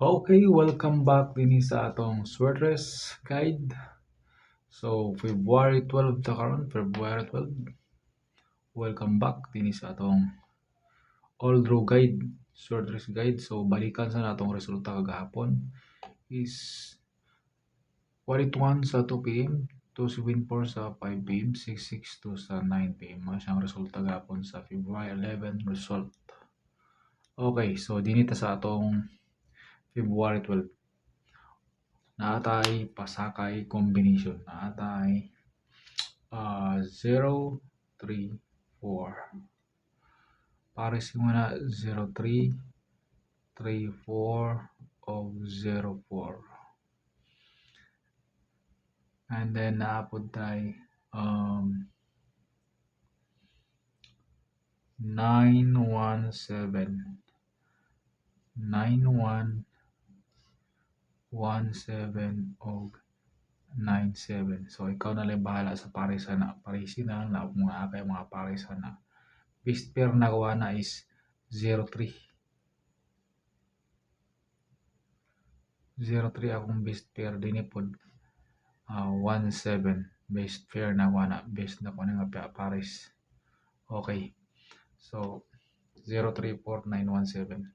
Okay, welcome back din sa atong Swertres Guide. So, February 12 ta karon, February 12. Welcome back din sa atong All Draw Guide, Swertres Guide. So, balikan sa natong resulta kagahapon is 41 sa 2 p.m., 274 sa 5 p.m., 662 sa 9 p.m. Mga siyang resulta gahapon sa February 11 result. Okay, so dinita sa atong February 12. Naatay pasakay combination. Naatay 0, 3, 4. Pares yung na 0, 3, 3, 4 of 0, 4. And then naapod tayo 9, 1, 7. 9, 1, 1, 7 of 9, 7. So ikaw na lang bahala sa parisan na. Parisin na lang na mga akay mga parisan na. Best pair na gawa na is 0, 3. 0-3 akong best pair din pod 1-7 best pair na wala best na ko nga pares. Okay, so 0-3-4-9-1-7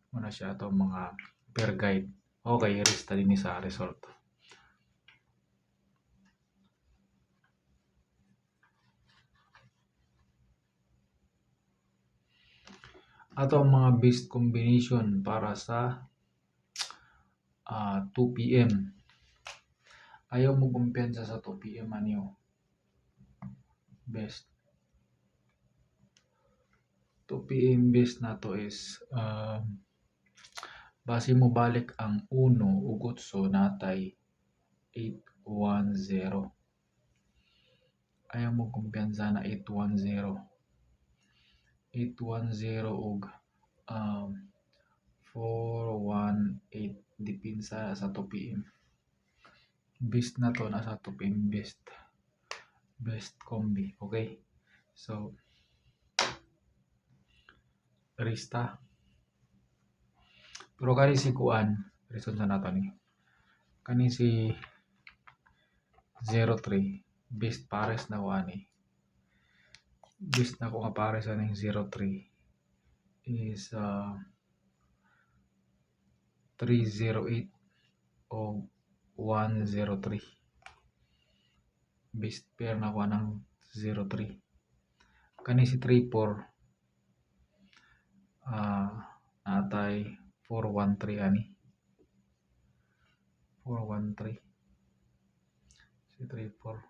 muna siya ito mga pair guide. Okay, resta din sa result. Ato ang mga best combination para sa 2 p.m. Ayaw mo kumpiyansa sa 2 p.m. Ano best 2 p.m. best na to is base mo balik ang 1 ugot so natay 810. Ayaw mo kumpiyansa na 810. 810 og 418 dipinsa sa 2 p.m. Best na to na sa 2 p.m. Best combi. Okay, so rista pero kani si kuan reason sa nato ni kani si 03 best pares na wani best na ko nga pares aning 03 is 308 o 103 best pair na ko ng 03 kani si 34 natay 413 ani 413 si 34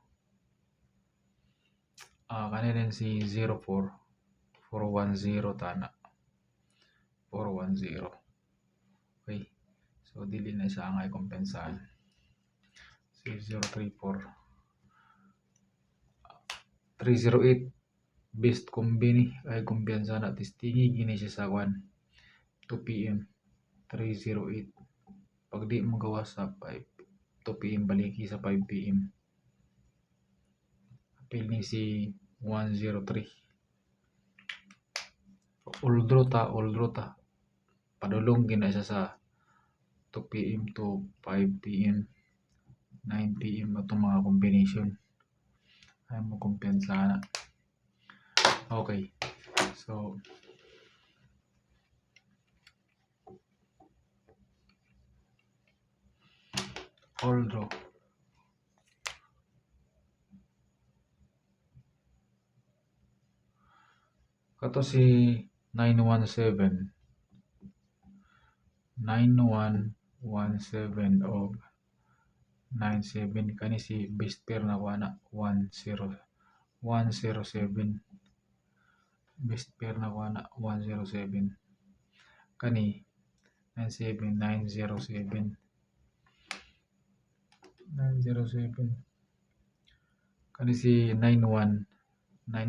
kani rin si 04 410 tana 410. Okay, so dili na siya ang ay kompensahan si 034 308 best combine ay kumpiyansa na tistingi gini siya sa 2 p.m. 308 pag di mo gawa sa 2 p.m. baliki sa 5 p.m. apil ni si 103 all draw ta padulong gina siya sa 2 p.m. to 5 p.m. 9 p.m. atong mga combination ay mo kumpiyansa na. Okay, so all draw kato si 917 9117 og 97 kani si best pair na kuha na 107 best pair na kuha na 107 kani 97907 kani si 91 na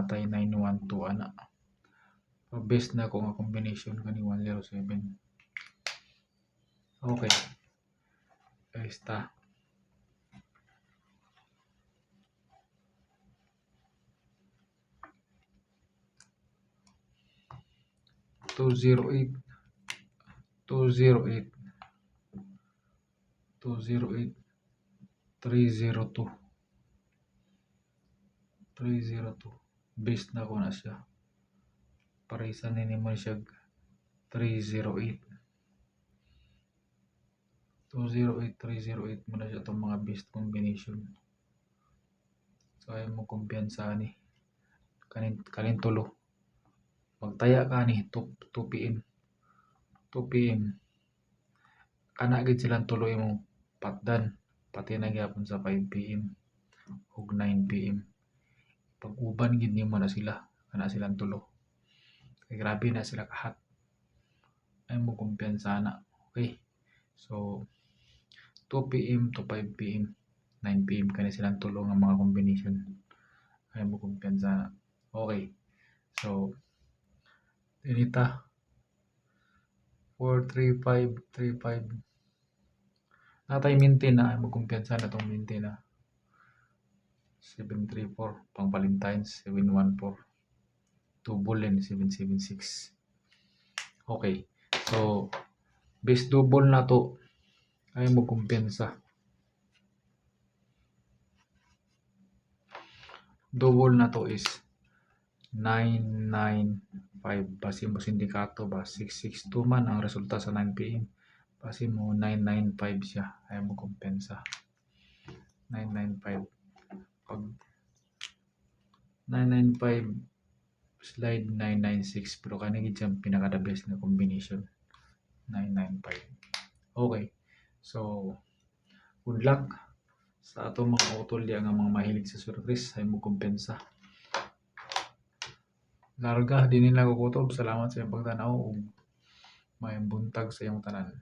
atay 912 ana best na ko nga combination kani 107. Okay, esta 208 208 208 302 base na ko na siya. Parisan nini mo siya 308 308 mo na siya itong mga base combination. So ayaw mo kumpiyansa ni kanin tulo. Magtaya ka ni 2 PM. 2 PM. Kana gid silang tulo imong patdan. Pati na gyapon sa 5 PM ug 9 PM. Pag uban gid nimo na sila, kana silang tulo. Kay grabe na sila kahat. Ayaw mo kumpiyansa na. Okay. So 2 PM to 5 PM, 9 PM kani silang tulo nga mga combination. Ayaw mo kumpiyansa na. Okay. So dinita 43535 natay maintain na, ayaw mo kumpiyansa na itong maintain na 734 pang Valentine's 714 double and 776. Okay, so base double na to, ayaw mo kumpiyansa. Double na to is 995. Base mo sindikato ba 662 man ang resulta sa 9 PM. Base mo 995 siya, ayaw mo kumpiyansa. 995. Pag 995 slide 996 pero kani gid siya pinaka the best na combination 995. Okay, so good luck sa ato mga utolya nga mga mahilig sa surprise. Ayaw mo kumpiyansa. Larga din nila ko kutob. Salamat sa iyong pagtanaw ug may buntag sa iyong tanan.